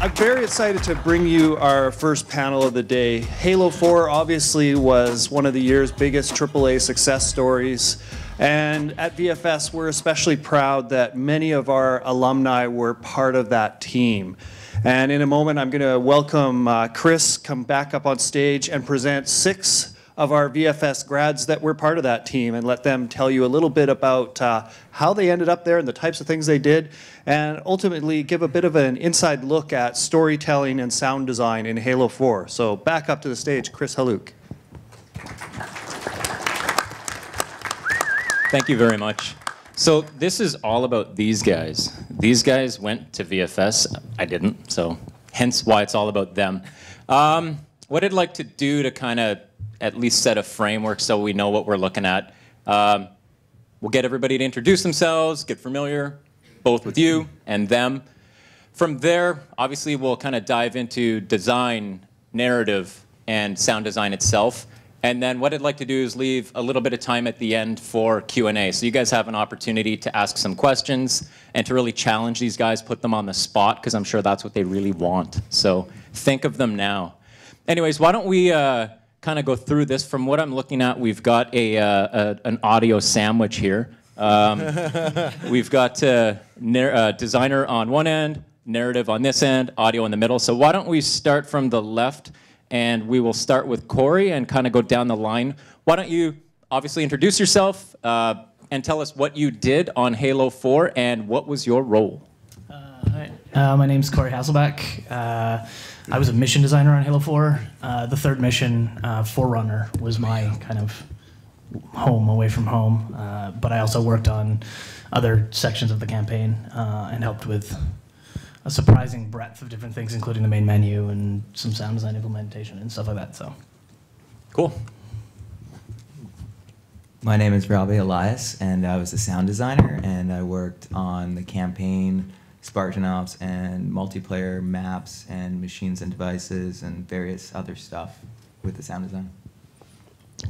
I'm very excited to bring you our first panel of the day. Halo 4 obviously was one of the year's biggest AAA success stories. And at VFS, we're especially proud that many of our alumni were part of that team. And in a moment, I'm going to welcome Chris come back up on stage and present 6 of our VFS grads that were part of that team and let them tell you a little bit about how they ended up there and the types of things they did, and ultimately give a bit of an inside look at storytelling and sound design in Halo 4. So back up to the stage, Chris Haluk. Thank you very much. So this is all about these guys. These guys went to VFS. I didn't, so hence why it's all about them. What I'd like to do to kind of at least set a framework so we know what we're looking at. We'll get everybody to introduce themselves, get familiar, both with you and them. From there, obviously, we'll kind of dive into design, narrative, and sound design itself. And then what I'd like to do is leave a little bit of time at the end for Q&A. So you guys have an opportunity to ask some questions and to really challenge these guys, put them on the spot, because I'm sure that's what they really want. So think of them now. Anyways, why don't we kind of go through this. From what I'm looking at, we've got an audio sandwich here. We've got designer on one end, narrative on this end, audio in the middle. So why don't we start from the left, and we will start with Corey and kind of go down the line. Why don't you obviously introduce yourself and tell us what you did on Halo 4 and what was your role? Hi. My name's Corey Hasselbeck. I was a mission designer on Halo 4. The third mission, Forerunner, was my kind of home away from home. But I also worked on other sections of the campaign and helped with a surprising breadth of different things, including the main menu and some sound design implementation and stuff like that. So, cool. My name is Robbie Elias, and I was a sound designer, and I worked on the campaign, Spartan Ops, and multiplayer maps, and machines and devices, and various other stuff with the sound design.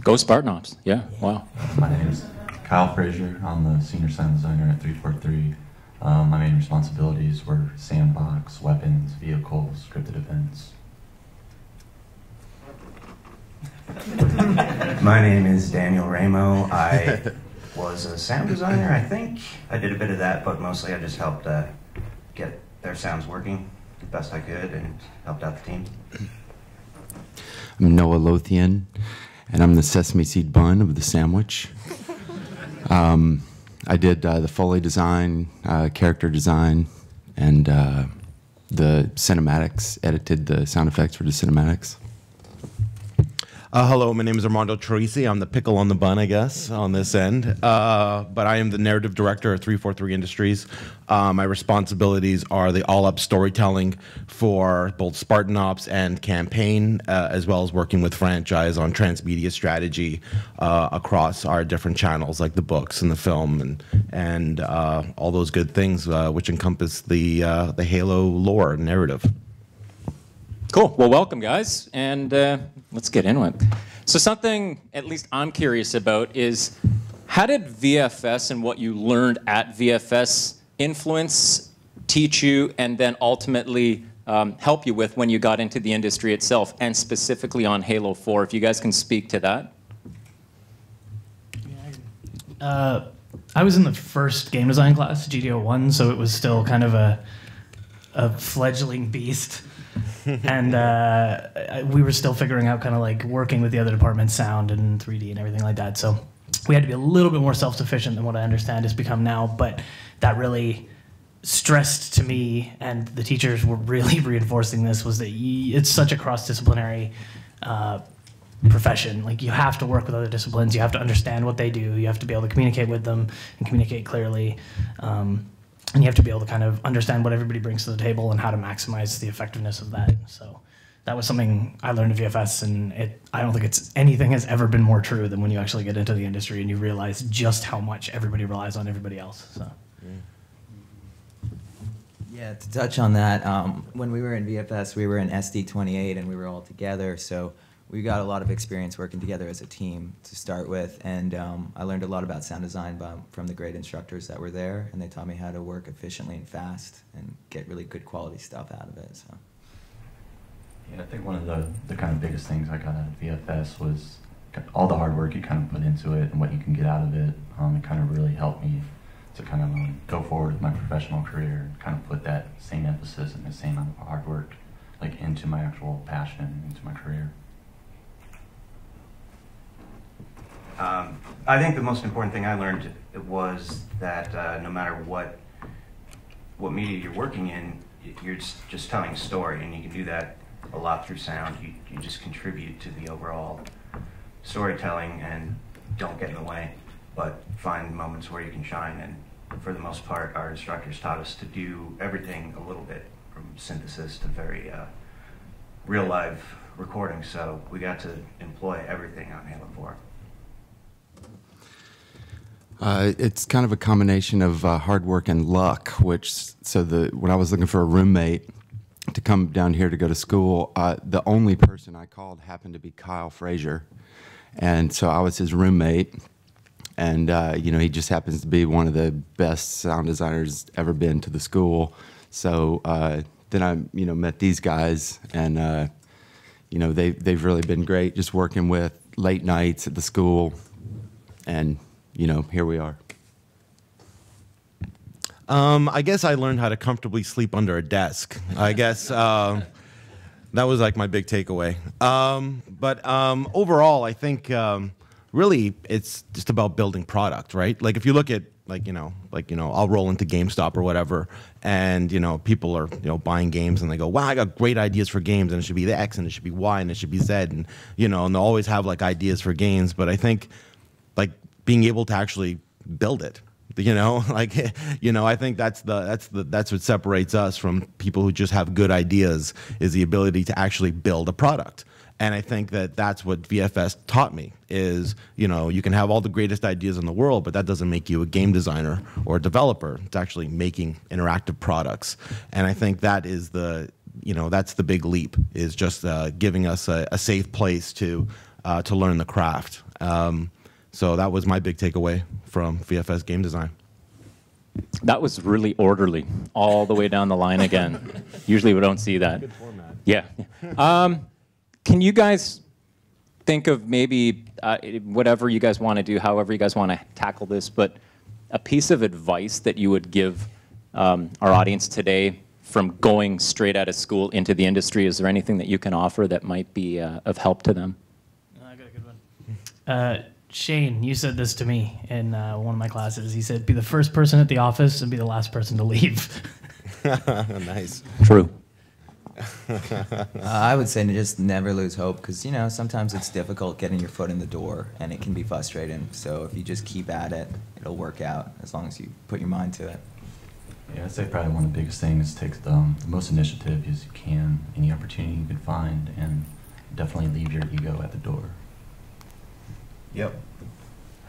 Go Spartan Ops, yeah, wow. My name is Kyle Frazier. I'm the senior sound designer at 343. My main responsibilities were sandbox, weapons, vehicles, scripted events. My name is Daniel Ramo. I was a sound designer, I think. I did a bit of that, but mostly I just helped get their sounds working the best I could and helped out the team. I'm Noah Lothian, and I'm the sesame seed bun of the sandwich. I did the Foley design, character design, and the cinematics, edited the sound effects for the cinematics. Hello, my name is Armando Troisi. I'm the pickle on the bun, I guess, on this end. But I am the narrative director at 343 Industries. My responsibilities are the all-up storytelling for both Spartan Ops and campaign, as well as working with franchise on transmedia strategy across our different channels, like the books and the film and all those good things, which encompass the Halo lore narrative. Cool. Well, welcome, guys, and let's get into it. So something, at least I'm curious about, is how did VFS and what you learned at VFS influence, teach you, and then ultimately help you with when you got into the industry itself, and specifically on Halo 4? If you guys can speak to that. I was in the first game design class, GDO 1, so it was still kind of a fledgling beast. And we were still figuring out kind of like working with the other departments, sound and 3D and everything like that. So we had to be a little bit more self-sufficient than what I understand has become now. But that really stressed to me, and the teachers were really reinforcing this, was that it's such a cross-disciplinary profession. Like, you have to work with other disciplines. You have to understand what they do. You have to be able to communicate with them and communicate clearly. And you have to be able to kind of understand what everybody brings to the table and how to maximize the effectiveness of that. So that was something I learned at VFS, and I don't think anything has ever been more true than when you actually get into the industry and you realize just how much everybody relies on everybody else. So. Yeah, to touch on that, when we were in VFS, we were in SD28 and we were all together. So we got a lot of experience working together as a team to start with, and I learned a lot about sound design from the great instructors that were there, and they taught me how to work efficiently and fast and get really good quality stuff out of it. So. Yeah, I think one of the kind of biggest things I got out of VFS was all the hard work you kind of put into it and what you can get out of it. It kind of really helped me to kind of go forward with my professional career and kind of put that same emphasis and the same amount of hard work like into my actual passion and into my career. I think the most important thing I learned was that no matter what media you're working in, you're just telling a story, and you can do that a lot through sound. You just contribute to the overall storytelling and don't get in the way, but find moments where you can shine. And for the most part, our instructors taught us to do everything a little bit, from synthesis to very real live recording. So we got to employ everything on Halo 4. It's kind of a combination of hard work and luck. When I was looking for a roommate to come down here to go to school, the only person I called happened to be Kyle Frazier, and so I was his roommate. And he just happens to be one of the best sound designers ever been to the school. So then I met these guys, and they've really been great, just working with late nights at the school, and here we are. I guess I learned how to comfortably sleep under a desk. I guess that was like my big takeaway. But overall, I think really it's just about building product, right? Like if you look at I'll roll into GameStop or whatever, and people are buying games, and they go, wow, I got great ideas for games, and it should be the X, and it should be Y, and it should be Z, and and they'll always have like ideas for games. But I think like being able to actually build it, I think that's what separates us from people who just have good ideas, is the ability to actually build a product. And I think that's what VFS taught me is, you can have all the greatest ideas in the world, but that doesn't make you a game designer or a developer. It's actually making interactive products. And I think that is that's the big leap, is just giving us a safe place to learn the craft. So that was my big takeaway from VFS game design. That was really orderly, all the way down the line again. Usually we don't see that. Good format. Yeah. Can you guys think of maybe whatever you guys want to do, however you guys want to tackle this, but a piece of advice that you would give our audience today from going straight out of school into the industry? Is there anything that you can offer that might be of help to them? I got a good one. Shane, you said this to me in one of my classes. He said, be the first person at the office and be the last person to leave. Nice. True. I would say just never lose hope, because sometimes it's difficult getting your foot in the door, and it can be frustrating. So if you just keep at it, it'll work out as long as you put your mind to it. Yeah, I'd say probably one of the biggest things is take the most initiative as you can, any opportunity you can find, and definitely leave your ego at the door. Yep.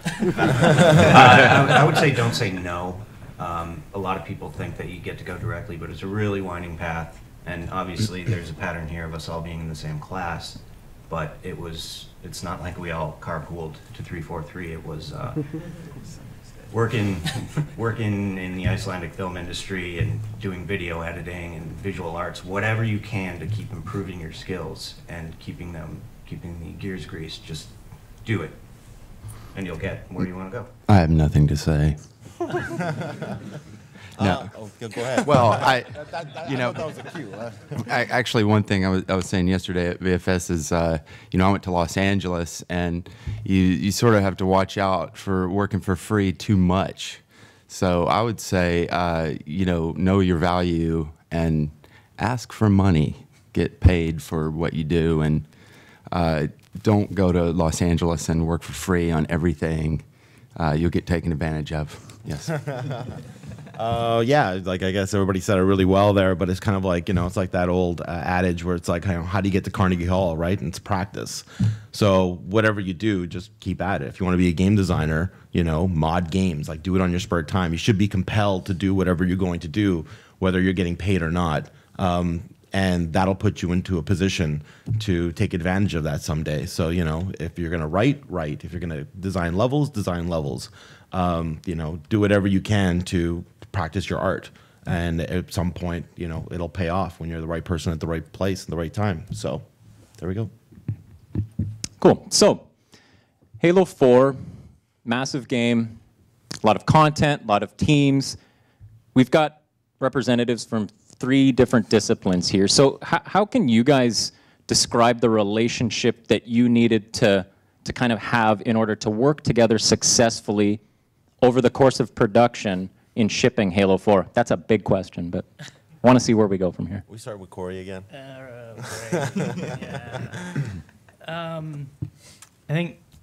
I would say don't say no. A lot of people think that you get to go directly, but it's a really winding path. And obviously there's a pattern here of us all being in the same class, but it's not like we all carpooled to 343. It was working in the Icelandic film industry and doing video editing and visual arts, whatever you can to keep improving your skills and keeping the gears greased. Just do it, and you'll get where you want to go. I have nothing to say. No. Go ahead. Well, I thought that was a cue. Actually, one thing I was saying yesterday at VFS is, I went to Los Angeles, and you sort of have to watch out for working for free too much. So I would say, know your value and ask for money, get paid for what you do, and don't go to Los Angeles and work for free on everything. You'll get taken advantage of. Yes. Yeah, like I guess everybody said it really well there, but it's kind of like, it's like that old adage where it's like, how do you get to Carnegie Hall, right? And it's practice. So whatever you do, just keep at it. If you want to be a game designer, mod games, like do it on your spare time. You should be compelled to do whatever you're going to do, whether you're getting paid or not. and that'll put you into a position to take advantage of that someday. So, you know, if you're going to write. If you're going to design levels, design levels. You know, do whatever you can to practice your art. And at some point, you know, it'll pay off when you're the right person at the right place at the right time. So there we go. Cool. So Halo 4, massive game, a lot of content, a lot of teams. We've got representatives from 3 different disciplines here. So how can you guys describe the relationship that you needed to kind of have in order to work together successfully over the course of production in shipping Halo 4? That's a big question, but I want to see where we go from here. We start with Corey again.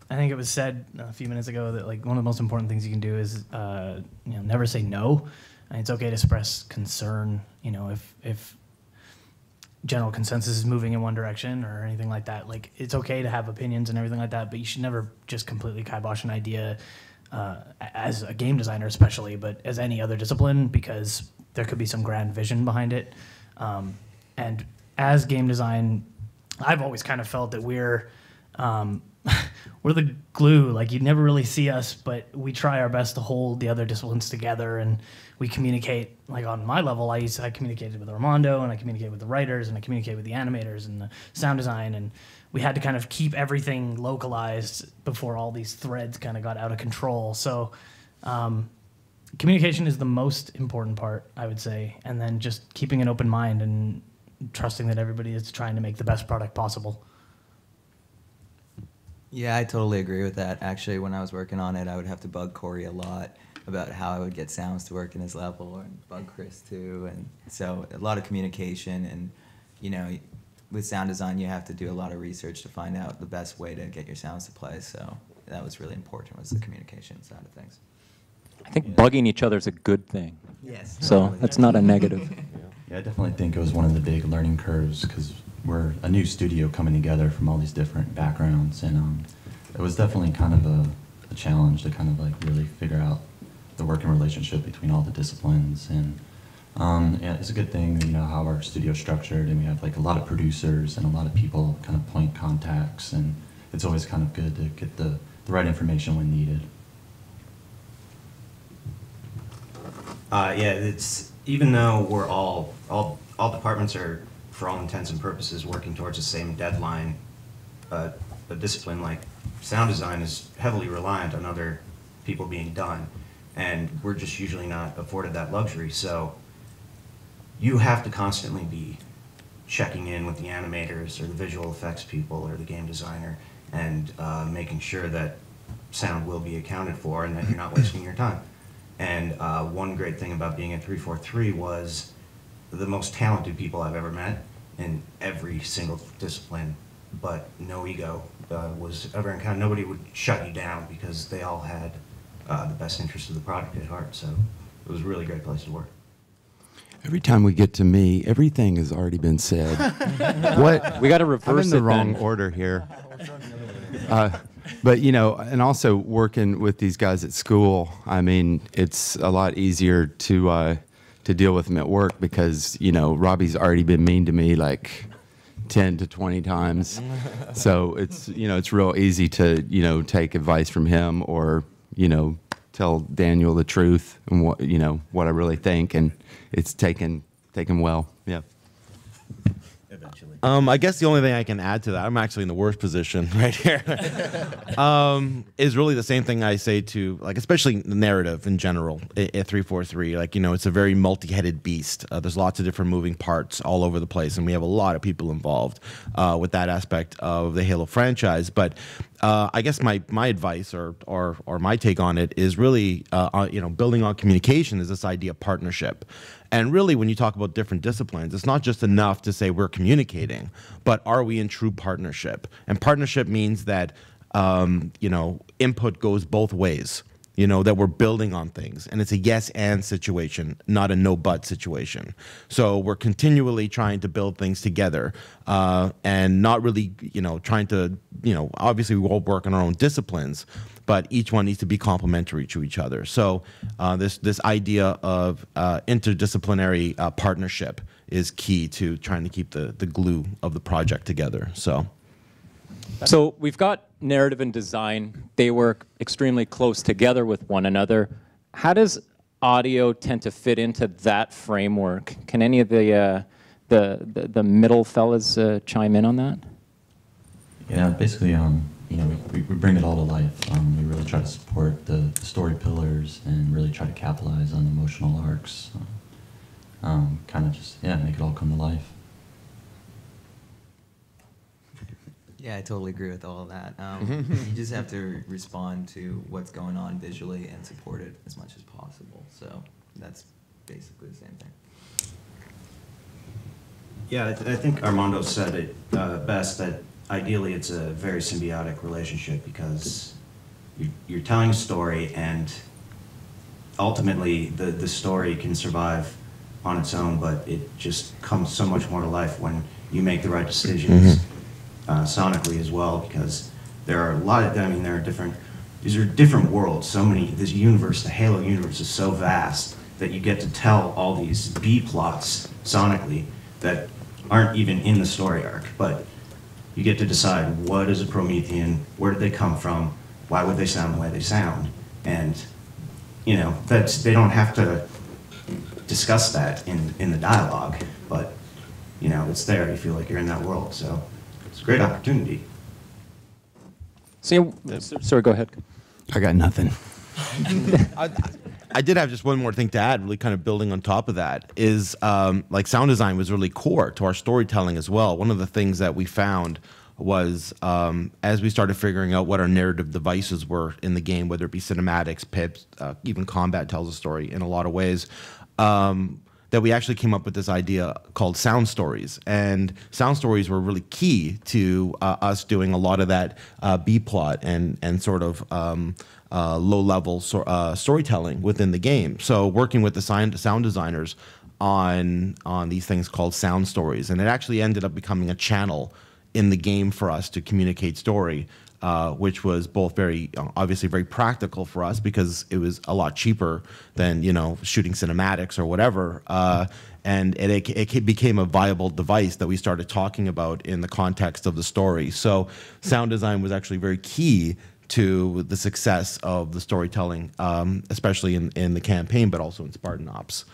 I think it was said a few minutes ago that like one of the most important things you can do is you know, never say no. And it's okay to express concern. You know, if general consensus is moving in one direction or anything like that, like it's okay to have opinions and everything like that, but you should never just completely kibosh an idea as a game designer especially, but as any other discipline, because there could be some grand vision behind it. And as game design, I've always kind of felt that we're the glue. Like you'd never really see us, but we try our best to hold the other disciplines together, and we communicate. Like on my level, I communicated with Armando, and I communicate with the writers, and I communicate with the animators and the sound design, and we had to kind of keep everything localized before all these threads kind of got out of control. So communication is the most important part, I would say, and then just keeping an open mind and trusting that everybody is trying to make the best product possible. Yeah, I totally agree with that. Actually, when I was working on it, I would have to bug Corey a lot about how I would get sounds to work in his level, and bug Chris too. And so a lot of communication, and you know, with sound design, you have to do a lot of research to find out the best way to get your sounds to play. So that was really important, was the communication side of things. I think bugging each other is a good thing. Yes. So that's not a negative. Yeah, I definitely think it was one of the big learning curves because we're a new studio coming together from all these different backgrounds, and it was definitely kind of a challenge to kind of like really figure out the working relationship between all the disciplines. And yeah, it's a good thing, you know, how our studio's structured, and we have like a lot of producers and a lot of people kind of point contacts, and it's always kind of good to get the right information when needed. Yeah, it's even though we're all departments are, for all intents and purposes, working towards the same deadline, a discipline like sound design is heavily reliant on other people being done, and we're just usually not afforded that luxury. So you have to constantly be checking in with the animators or the visual effects people or the game designer, and making sure that sound will be accounted for and that you're not wasting your time. And one great thing about being at 343 was the most talented people I've ever met in every single discipline, but no ego was ever encountered. Nobody would shut you down because they all had the best interest of the product at heart. So it was a really great place to work. Every time we get to me, everything has already been said. What? We got to reverse I'm in the it wrong then. order here. But, you know, and also working with these guys at school, I mean, it's a lot easier to deal with them at work because, you know, Robbie's already been mean to me like 10 to 20 times. So it's, you know, it's real easy to, you know, take advice from him or, you know, tell Daniel the truth and what, you know, what I really think. And it's taken well. Yeah. I guess the only thing I can add to that, I'm actually in the worst position right here, is really the same thing I say to, like, especially the narrative in general at 343. Like, you know, it's a very multi-headed beast. There's lots of different moving parts all over the place, and we have a lot of people involved with that aspect of the Halo franchise. But I guess my advice or my take on it is really, you know, building on communication is this idea of partnership. And really, when you talk about different disciplines, it's not just enough to say we're communicating, but are we in true partnership? And partnership means that, you know, input goes both ways. you know, that we're building on things. And it's a yes and situation, not a no but situation. So we're continually trying to build things together and not really, you know, trying to, you know, obviously we all work on our own disciplines, but each one needs to be complementary to each other. So this idea of interdisciplinary partnership is key to trying to keep the glue of the project together. So we've got narrative and design. They work extremely close together with one another. How does audio tend to fit into that framework? Can any of the middle fellas chime in on that? Yeah, basically, you know, we bring it all to life. We really try to support the story pillars and really try to capitalize on emotional arcs. Kind of just, yeah, make it all come to life. Yeah, I totally agree with all of that. You just have to respond to what's going on visually and support it as much as possible. So that's basically the same thing. Yeah, I think Armando said it best, that ideally it's a very symbiotic relationship, because you're telling a story, and ultimately the story can survive on its own, but it just comes so much more to life when you make the right decisions. Sonically as well, because there are a lot of, I mean, there are these are different worlds. So many, this universe, the Halo universe is so vast that you get to tell all these B plots sonically that aren't even in the story arc, but you get to decide what is a Promethean, where did they come from, why would they sound the way they sound, and you know, they don't have to discuss that in the dialogue, but you know, it's there. You feel like you're in that world, so. It's a great opportunity. So, sorry, go ahead. I got nothing. I did have just one more thing to add, really kind of building on top of that, is like sound design was really core to our storytelling as well. One of the things that we found was as we started figuring out what our narrative devices were in the game, whether it be cinematics, pips, even combat tells a story in a lot of ways, that we actually came up with this idea called sound stories. And sound stories were really key to us doing a lot of that B-plot and sort of low-level storytelling within the game. So working with the sound designers on these things called sound stories. And it actually ended up becoming a channel in the game for us to communicate story, which was both very, obviously very practical for us because it was a lot cheaper than, you know, shooting cinematics or whatever. And it became a viable device that we started talking about in the context of the story. So sound design was actually very key to the success of the storytelling, especially in the campaign, but also in Spartan Ops.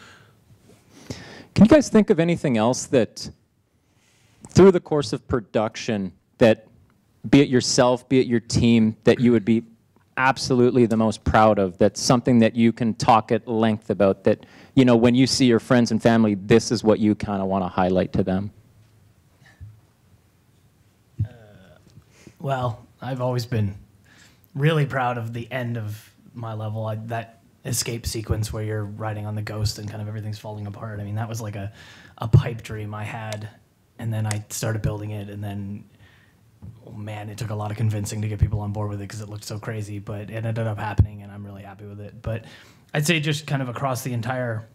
Can you guys think of anything else that, through the course of production, that be it yourself, be it your team, that you would be absolutely the most proud of, that's something that you can talk at length about, that, you know, when you see your friends and family, this is what you kind of want to highlight to them? Well, I've always been really proud of the end of my level, that escape sequence where you're riding on the ghost and kind of everything's falling apart. I mean, that was like a pipe dream I had, and then I started building it, and then, oh man, it took a lot of convincing to get people on board with it because it looked so crazy, but it ended up happening, and I'm really happy with it. But I'd say just kind of across the entire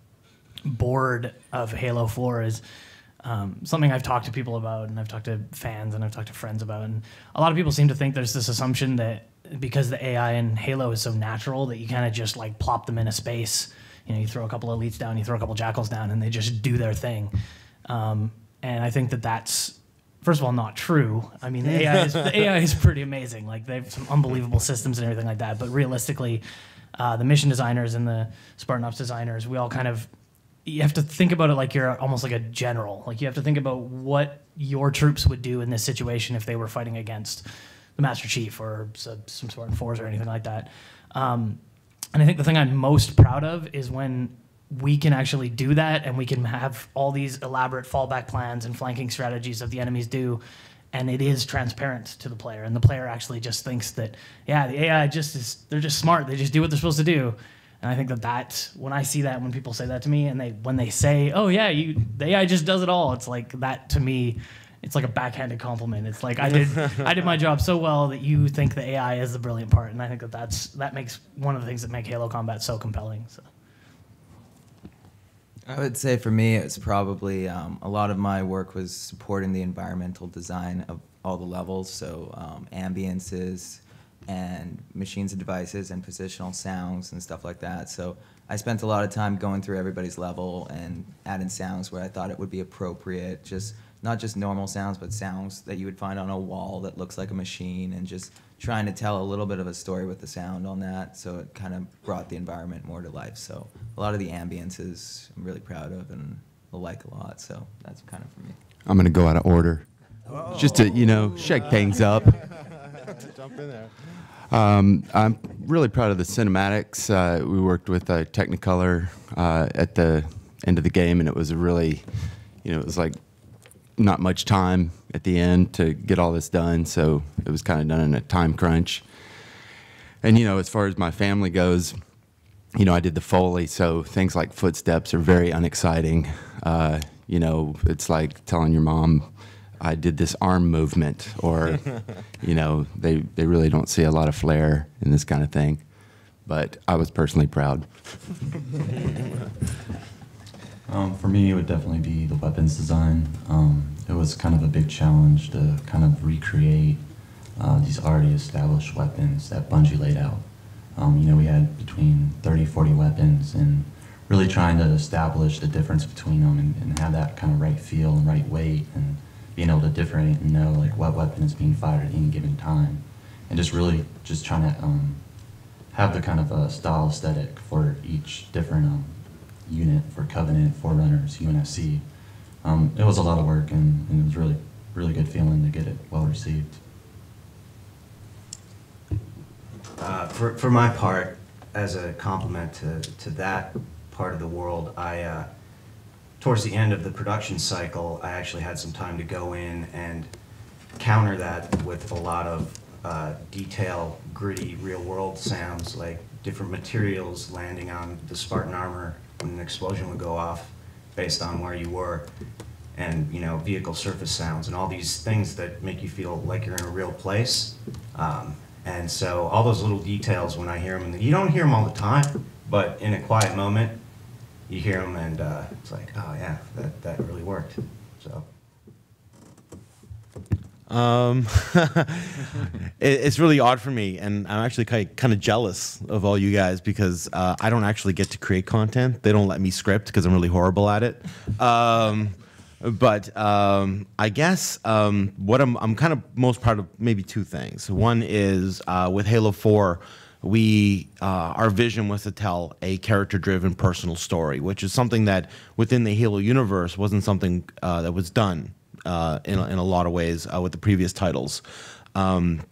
board of Halo 4 is something I've talked to people about, and I've talked to fans, and I've talked to friends about, and a lot of people seem to think there's this assumption that because the AI in Halo is so natural that you kind of just like plop them in a space. You know, you throw a couple of elites down, you throw a couple of jackals down, and they just do their thing. And I think that that's, first of all, not true. I mean, the AI is pretty amazing. Like, they have some unbelievable systems and everything like that. But realistically, the mission designers and the Spartan Ops designers, we all kind of, you have to think about it like you're almost like a general. Like, you have to think about what your troops would do in this situation if they were fighting against the Master Chief or some Spartan 4s or anything like that. And I think the thing I'm most proud of is when we can actually do that, and we can have all these elaborate fallback plans and flanking strategies that the enemies do, and it is transparent to the player, and the player actually just thinks that, yeah, the AI they're just smart, they just do what they're supposed to do. And I think that when I see that, when people say that to me, and when they say, oh yeah, the AI just does it all, it's like, that to me it's like a backhanded compliment. It's like I did my job so well that you think the AI is the brilliant part, and I think that makes one of the things that make Halo Combat so compelling. So. I would say for me, it's probably a lot of my work was supporting the environmental design of all the levels, so ambiences and machines and devices and positional sounds and stuff like that. So I spent a lot of time going through everybody's level and adding sounds where I thought it would be appropriate, just not just normal sounds, but sounds that you would find on a wall that looks like a machine, and just trying to tell a little bit of a story with the sound on that, so it kind of brought the environment more to life. So a lot of the ambiences I'm really proud of and I like a lot, so that's kind of for me. I'm going to go out of order, just to, you know, shake things up. Jump in there. I'm really proud of the cinematics. We worked with Technicolor at the end of the game, and it was a really, you know, it was like not much time at the end to get all this done, so it was kind of done in a time crunch. And, you know, as far as my family goes, you know, I did the Foley, so things like footsteps are very unexciting. You know, it's like telling your mom, I did this arm movement, or, you know, they really don't see a lot of flair in this kind of thing. But I was personally proud. For me, it would definitely be the weapons design. It was kind of a big challenge to kind of recreate these already established weapons that Bungie laid out. You know, we had between 30, 40 weapons, and really trying to establish the difference between them and have that kind of right feel and right weight, and being able to differentiate and know like what weapon is being fired at any given time, and just really just trying to have the kind of style aesthetic for each different unit, for Covenant, Forerunners, UNSC. It was a lot of work, and it was really good feeling to get it well received. For my part, as a compliment to that part of the world, towards the end of the production cycle, I actually had some time to go in and counter that with a lot of detail, gritty, real-world sounds, like different materials landing on the Spartan armor when an explosion would go off based on where you were, and, you know, vehicle surface sounds and all these things that make you feel like you're in a real place. And so all those little details, when I hear them, and you don't hear them all the time, but in a quiet moment, you hear them, and it's like, oh yeah, that really worked. So. It's really odd for me, and I'm actually kind of jealous of all you guys, because I don't actually get to create content. They don't let me script because I'm really horrible at it. But I guess what I'm kind of most proud of, maybe two things. One is with Halo 4, our vision was to tell a character-driven personal story, which is something that within the Halo universe wasn't something that was done in a lot of ways with the previous titles. And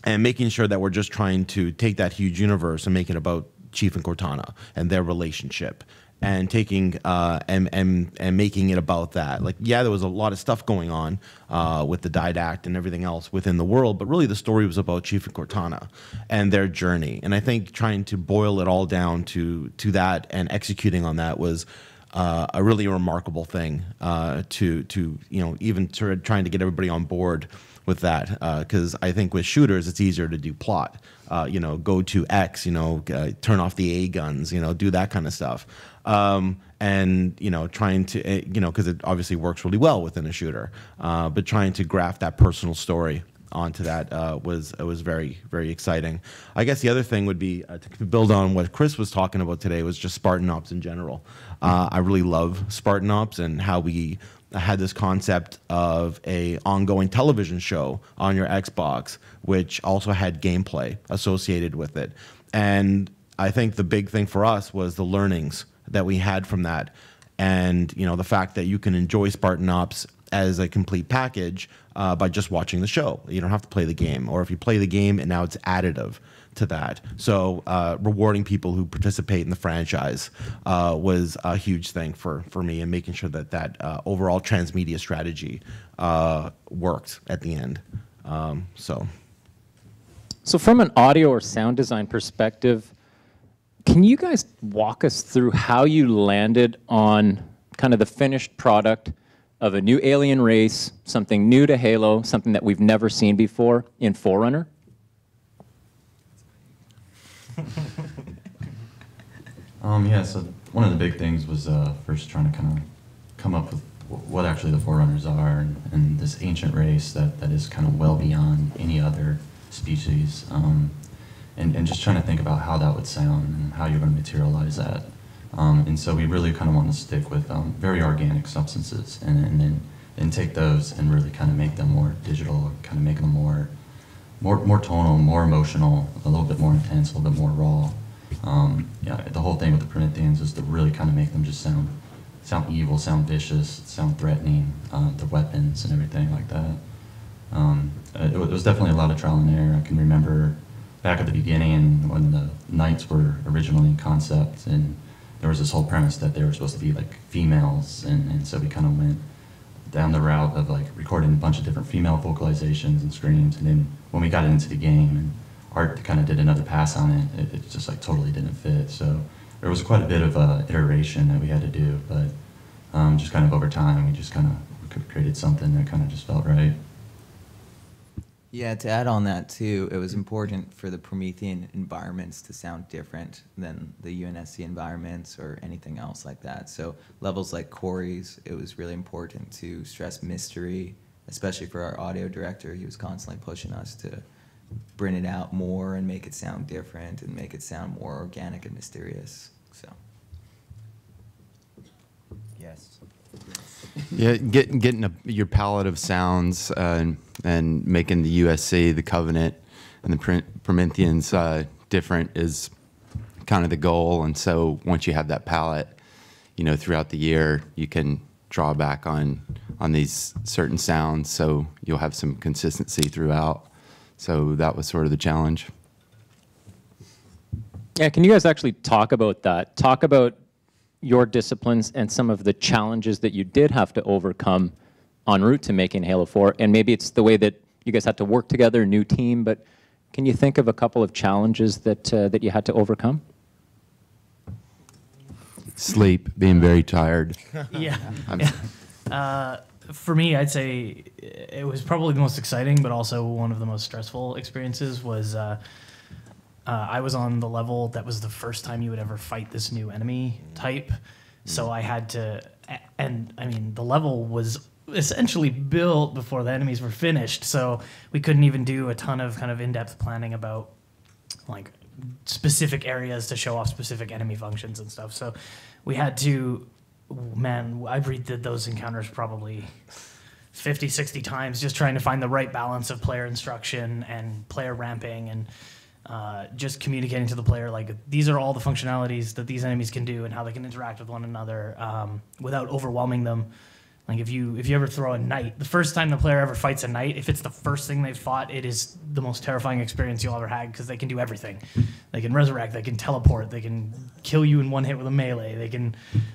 making sure that we're just trying to take that huge universe and make it about Chief and Cortana and their relationship, and taking and making it about that. Like, yeah, there was a lot of stuff going on with the Didact and everything else within the world, but really the story was about Chief and Cortana and their journey. And I think trying to boil it all down to that and executing on that was a really remarkable thing to you know, even trying to get everybody on board with that, because I think with shooters it's easier to do plot, you know, go to X, you know, turn off the A guns, you know, do that kind of stuff, and, you know, trying to, you know, because it obviously works really well within a shooter, but trying to graft that personal story onto that was very, very exciting. I guess the other thing would be to build on what Chris was talking about today, was just Spartan Ops in general. I really love Spartan Ops and how we had this concept of a ongoing television show on your Xbox, which also had gameplay associated with it. And I think the big thing for us was the learnings that we had from that, and, you know, the fact that you can enjoy Spartan Ops as a complete package by just watching the show. You don't have to play the game, or if you play the game and now it's additive to that. So rewarding people who participate in the franchise was a huge thing for me, and making sure that overall transmedia strategy worked at the end. So from an audio or sound design perspective, can you guys walk us through how you landed on kind of the finished product of a new alien race, something new to Halo, something that we've never seen before in Forerunner? Yeah, so one of the big things was first trying to kind of come up with what actually the Forerunners are, and this ancient race that is kind of well beyond any other species, and just trying to think about how that would sound and how you're going to materialize that. And so we really kind of want to stick with very organic substances, and then take those and really kind of make them more digital, kind of make them more tonal, more emotional, a little bit more intense, a little bit more raw. Yeah, the whole thing with the Corinthians is to really kind of make them just sound evil, sound vicious, sound threatening, the weapons and everything like that. It was definitely a lot of trial and error. I can remember back at the beginning when the Knights were originally in concept, and there was this whole premise that they were supposed to be like females, and so we kind of went down the route of like recording a bunch of different female vocalizations and screams, and then when we got into the game and Art kind of did another pass on it, it just like totally didn't fit. So there was quite a bit of iteration that we had to do, but just kind of over time we just kind of created something that kind of just felt right. Yeah, to add on that too, it was important for the Promethean environments to sound different than the UNSC environments or anything else like that. So levels like Corey's, it was really important to stress mystery, especially for our audio director. He was constantly pushing us to bring it out more and make it sound different and make it sound more organic and mysterious. So, yes. Yeah, getting your palette of sounds and making the USC, the Covenant, and the Prometheans different is kind of the goal. And so once you have that palette, you know, throughout the year, you can draw back on these certain sounds, so you'll have some consistency throughout. So that was sort of the challenge. Yeah, can you guys actually talk about that? Talk about your disciplines and some of the challenges that you did have to overcome en route to making Halo 4, and maybe it's the way that you guys had to work together, new team, but can you think of a couple of challenges that, that you had to overcome? Sleep, being very tired. Yeah. For me, I'd say it was probably the most exciting, but also one of the most stressful experiences was I was on the level that was the first time you would ever fight this new enemy type. So I had to, and I mean, the level was essentially built before the enemies were finished. So we couldn't even do a ton of kind of in-depth planning about like specific areas to show off specific enemy functions and stuff. So we had to, man, I've redid those encounters probably 50, 60 times just trying to find the right balance of player instruction and player ramping and just communicating to the player, like, these are all the functionalities that these enemies can do and how they can interact with one another without overwhelming them. Like, if you ever throw a knight, the first time the player ever fights a knight, if it's the first thing they've fought, it is the most terrifying experience you'll ever had, because they can do everything. They can resurrect, they can teleport, they can kill you in one hit with a melee, they can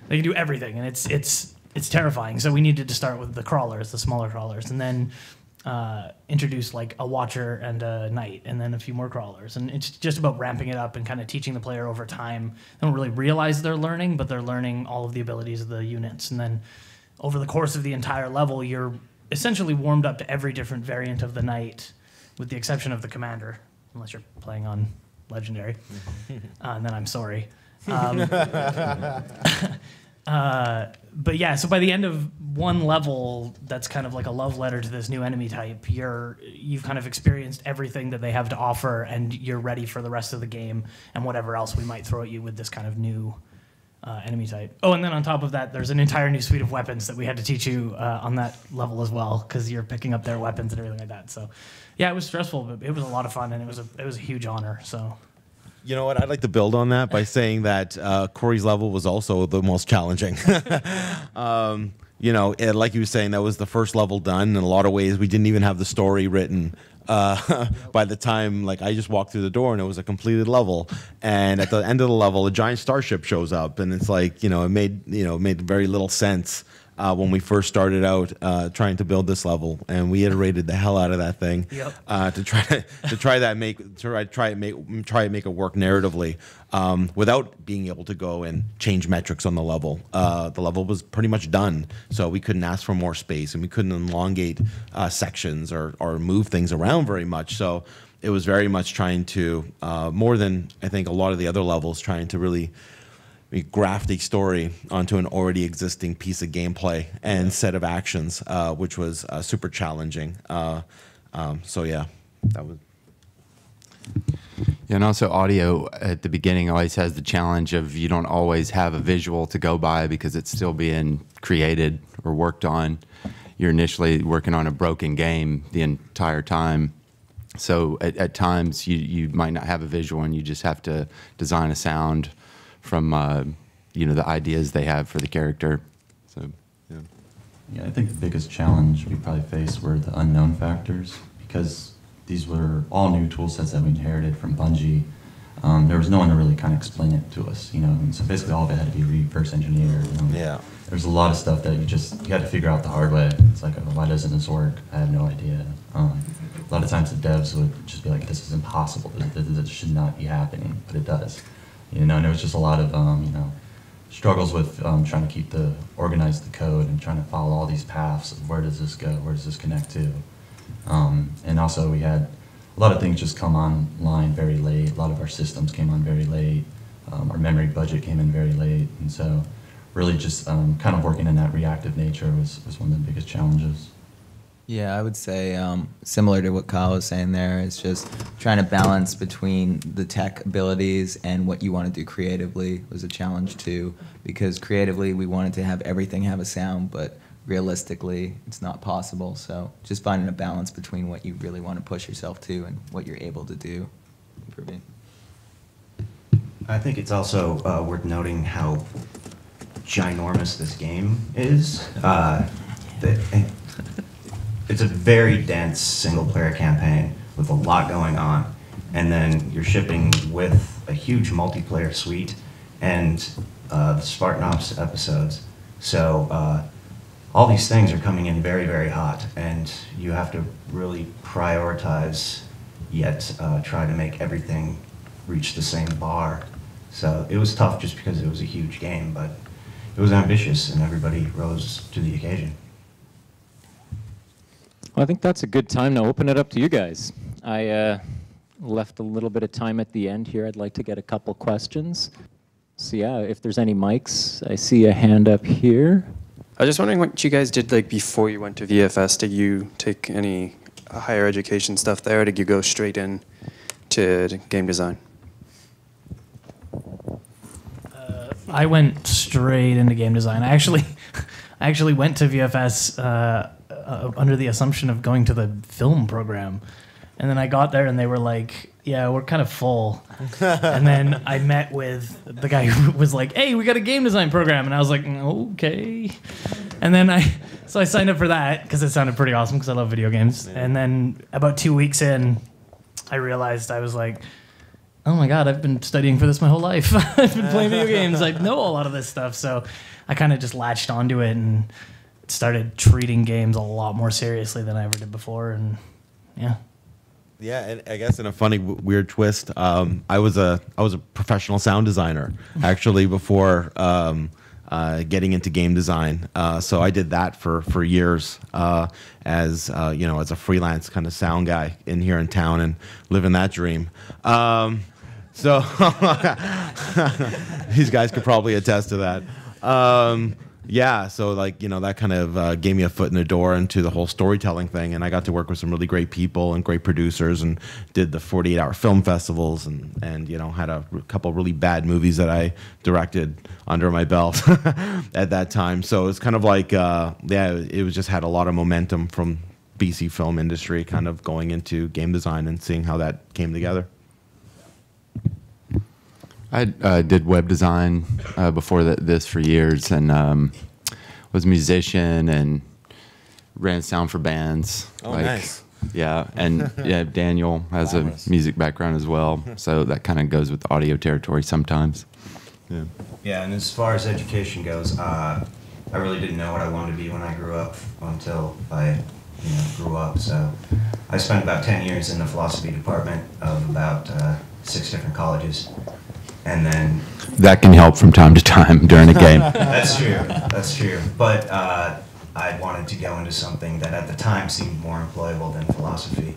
do everything, and it's terrifying. So we needed to start with the crawlers, the smaller crawlers, and then introduce like a watcher and a knight, and then a few more crawlers. And it's just about ramping it up and kind of teaching the player over time. They don't really realize they're learning, but they're learning all of the abilities of the units. And then over the course of the entire level, you're essentially warmed up to every different variant of the knight, with the exception of the commander, unless you're playing on legendary. And then I'm sorry. But yeah, so by the end of one level, that's kind of like a love letter to this new enemy type. You've kind of experienced everything that they have to offer, and you're ready for the rest of the game and whatever else we might throw at you with this kind of new enemy type. Oh, and then on top of that, there's an entire new suite of weapons that we had to teach you on that level as well, because you're picking up their weapons and everything like that. So yeah, it was stressful, but it was a lot of fun, and it was a huge honor. So. You know what? I'd like to build on that by saying that Corey's level was also the most challenging. You know, like you were saying, that was the first level done. In a lot of ways, we didn't even have the story written by the time, like, I just walked through the door and it was a completed level. And at the end of the level, a giant starship shows up, and it's like, you know, it made very little sense when we first started out trying to build this level, and we iterated the hell out of that thing to try and make it work narratively without being able to go and change metrics on the level. The level was pretty much done, so we couldn't ask for more space, and we couldn't elongate sections or move things around very much. So it was very much trying to, more than I think a lot of the other levels, trying to really graft a story onto an already existing piece of gameplay and set of actions, which was super challenging. So yeah, that was. Yeah, and also audio at the beginning always has the challenge of you don't always have a visual to go by because it's still being created or worked on. You're initially working on a broken game the entire time. So at times you might not have a visual and you just have to design a sound from the ideas they have for the character. So yeah. Yeah, I think the biggest challenge we probably faced were the unknown factors, because these were all new tool sets that we inherited from Bungie. There was no one to really kind of explain it to us, and so basically all of it had to be reverse engineered. Yeah. There's a lot of stuff that you had to figure out the hard way. It's like, oh, why doesn't this work? I have no idea. A lot of times the devs would just be like, this is impossible. This should not be happening, but it does. And there was just a lot of struggles with trying to organize the code and trying to follow all these paths of where does this go, where does this connect to. And also we had a lot of things just come online very late. A lot of our systems came on very late. Our memory budget came in very late. And so really just kind of working in that reactive nature was one of the biggest challenges. Yeah, I would say similar to what Kyle was saying there, it's just trying to balance between the tech abilities and what you want to do creatively was a challenge too, because creatively we wanted to have everything have a sound, but realistically it's not possible. So just finding a balance between what you really want to push yourself to and what you're able to do. Improving. I think it's also worth noting how ginormous this game is. It's a very dense single-player campaign with a lot going on, and then you're shipping with a huge multiplayer suite and the Spartan Ops episodes. So all these things are coming in very, very hot, and you have to really prioritize, yet try to make everything reach the same bar. So it was tough just because it was a huge game, but it was ambitious, and everybody rose to the occasion. Well, I think that's a good time to open it up to you guys. I left a little bit of time at the end here. I'd like to get a couple questions. So yeah, if there's any mics, I see a hand up here. I was just wondering what you guys did before you went to VFS. Did you take any higher education stuff there, or did you go straight in to game design? I went straight into game design. I actually went to VFS under the assumption of going to the film program. And then I got there and they were like, yeah, we're kind of full. And then I met with the guy who was like, hey, we got a game design program. And I was like, okay. And then I signed up for that because it sounded pretty awesome because I love video games. And then about 2 weeks in, I realized I was like, oh my God, I've been studying for this my whole life. I've been playing video games. I know a lot of this stuff. So I kind of just latched onto it and started treating games a lot more seriously than I ever did before, and yeah. Yeah, and I guess in a funny, weird twist, I was a professional sound designer actually before getting into game design. So I did that for years as as a freelance kind of sound guy in here in town and living that dream. So these guys could probably attest to that. Yeah, so that kind of gave me a foot in the door into the whole storytelling thing, and I got to work with some really great people and great producers, and did the 48-hour film festivals, and had a couple really bad movies that I directed under my belt at that time. So it's kind of like it was just had a lot of momentum from BC film industry, kind of going into game design and seeing how that came together. I did web design before this for years, and was a musician and ran sound for bands. Oh, nice. Yeah, and yeah, Daniel has a music background as well, so that kind of goes with the audio territory sometimes. Yeah. Yeah, and as far as education goes, I really didn't know what I wanted to be when I grew up until I grew up. So I spent about 10 years in the philosophy department of about 6 different colleges. And then... That can help from time to time during a game. That's true. That's true. But I wanted to go into something that at the time seemed more employable than philosophy.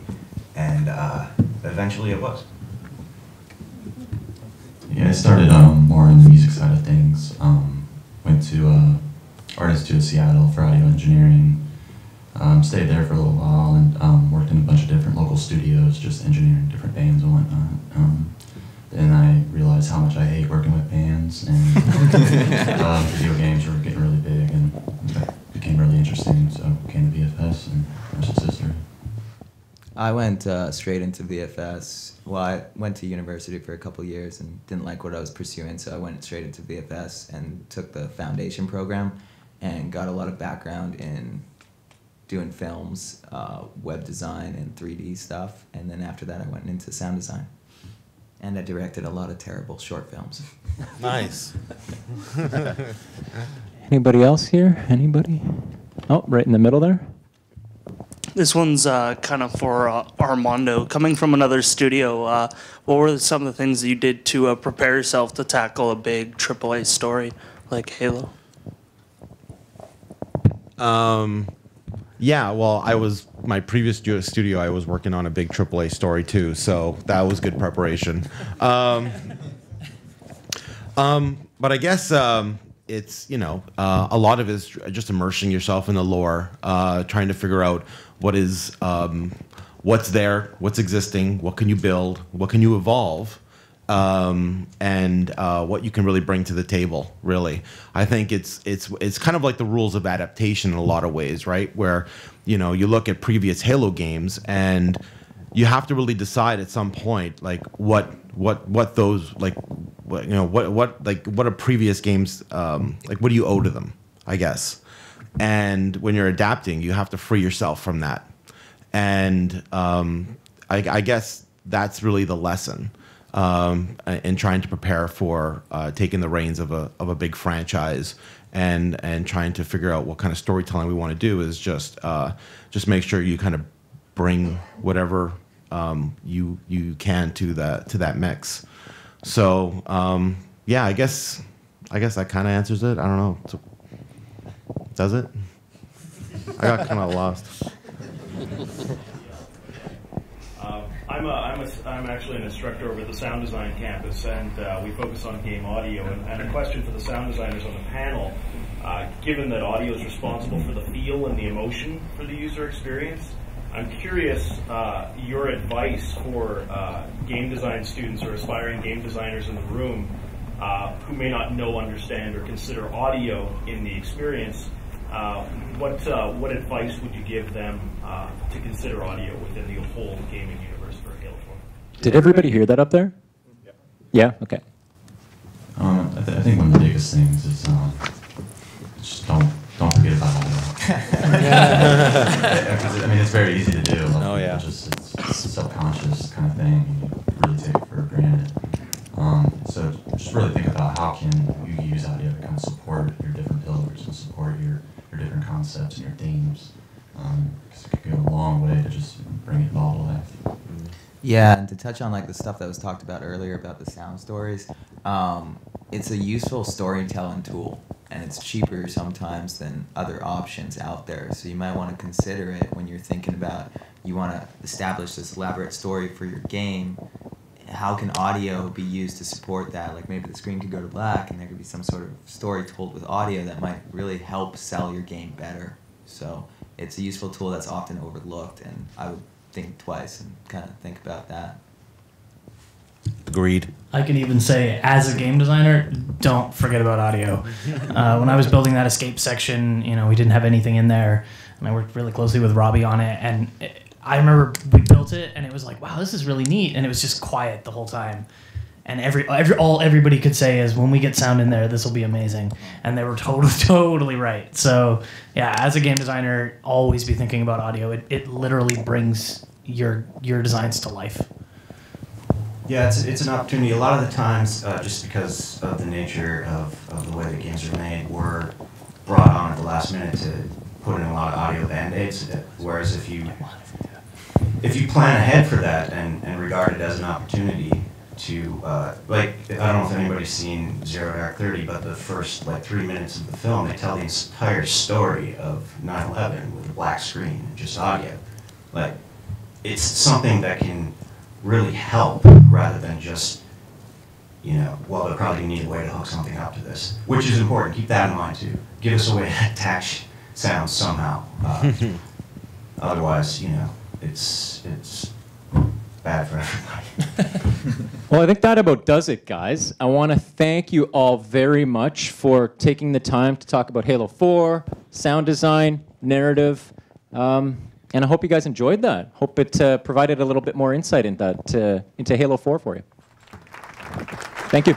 And eventually it was. Yeah, I started more on the music side of things. Went to Art Institute of Seattle for audio engineering. Stayed there for a little while and worked in a bunch of different local studios, just engineering different bands and whatnot. Then I realized how much I hate working with bands, and video games were getting really big, and that became really interesting. So I came to VFS, and that's just history. I went straight into VFS. Well, I went to university for a couple years and didn't like what I was pursuing, so I went straight into VFS and took the foundation program and got a lot of background in doing films, web design, and 3D stuff. And then after that, I went into sound design. And I directed a lot of terrible short films. Nice. Anybody else here? Anybody? Oh, right in the middle there. This one's kind of for Armando. Coming from another studio, what were some of the things that you did to prepare yourself to tackle a big AAA story like Halo? Yeah, well, my previous studio, I was working on a big AAA story too, so that was good preparation. But I guess it's, a lot of it is just immersing yourself in the lore, trying to figure out what's there, what's existing, what can you build, what can you evolve, and what you can really bring to the table, really. I think it's kind of like the rules of adaptation in a lot of ways, right? Where, you look at previous Halo games and you have to really decide at some point, like, what those, like, what are previous games, like, what do you owe to them, I guess. And when you're adapting, you have to free yourself from that. And I guess that's really the lesson. And trying to prepare for taking the reins of a big franchise and trying to figure out what kind of storytelling we want to do is just make sure you kind of bring whatever you can to that mix. So yeah, I guess that kind of answers it. I don't know. Does it? I got kind of lost. I'm actually an instructor over at the sound design campus, and we focus on game audio. And a question for the sound designers on the panel: given that audio is responsible for the feel and the emotion for the user experience, I'm curious your advice for game design students or aspiring game designers in the room who may not know, understand, or consider audio in the experience. What advice would you give them to consider audio within the whole gaming universe for Halo 4? Did everybody hear that up there? Yeah? Okay. I think one of the biggest things is just don't forget about audio. I mean, it's very easy to do. Oh, yeah. It's a subconscious kind of thing. You really take it for granted. So just really think about how can you use audio to kind of support your different pillars and support your different concepts and your themes. Because it could go a long way to just bring it all to life. Yeah, and to touch on like the stuff that was talked about earlier about the sound stories, it's a useful storytelling tool, and it's cheaper sometimes than other options out there. So you might want to consider it when you're thinking about you want to establish this elaborate story for your game. How can audio be used to support that? Like maybe the screen could go to black and there could be some sort of story told with audio that might really help sell your game better. So it's a useful tool that's often overlooked, and I would think twice and kind of think about that. Agreed. I can even say, as a game designer, don't forget about audio. When I was building that escape section, we didn't have anything in there, and I worked really closely with Robbie on it, and I remember we built it, and it was like, wow, this is really neat, and it was just quiet the whole time. And all everybody could say is, when we get sound in there, this will be amazing. And they were totally right. So yeah, as a game designer, always be thinking about audio. It literally brings your designs to life. Yeah, it's an opportunity. A lot of the times, just because of the nature of the way that games are made, we're brought on last minute to put in a lot of audio band-aids. Whereas if you plan ahead for that and regard it as an opportunity to, like, I don't know if anybody's seen Zero Dark 30, but the first, like, 3 minutes of the film, they tell the entire story of 9/11 with a black screen and just audio. Like, it's something that can really help rather than just, you know, well, they'll probably need a way to hook something up to this, which is important. Keep that in mind, too. Give us a way to attach sounds somehow. Otherwise, you know, it's bad for everybody. Well, I think that about does it, guys. I want to thank you all very much for taking the time to talk about Halo 4, sound design, narrative, and I hope you guys enjoyed that. Hope it provided a little bit more insight into Halo 4 for you. Thank you.